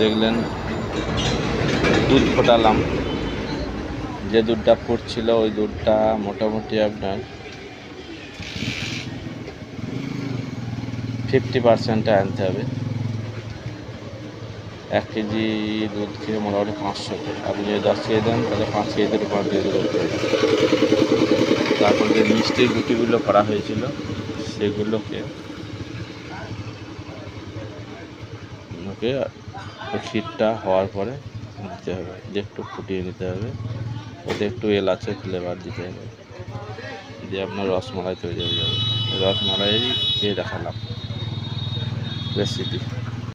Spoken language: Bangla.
দেখলেন দুধ ফোটালাম, যে দুধটা ফুটছিল ওই দুধটা মোটামুটি আপনার 50% আনতে হবে। 1 কেজি দুধ খেয়ে মোটামুটি 500 করে। আপনি যদি 10 কেজি দেন তাহলে 5 কেজিতে রূপান্তরিত করতে হবে। তারপর যে মিষ্টির গুটিগুলো করা হয়েছিল সেগুলোকে ক্ষীরটা হওয়ার পরে দিতে হবে, দিয়ে একটু ফুটিয়ে নিতে হবে, ওতে একটু এলাচের ফ্লেভার দিতে হবে, দিয়ে আপনার রসমালাই তৈরি হয়ে যাবে। রসমালাই দিয়ে দেখালাম রেসিপি।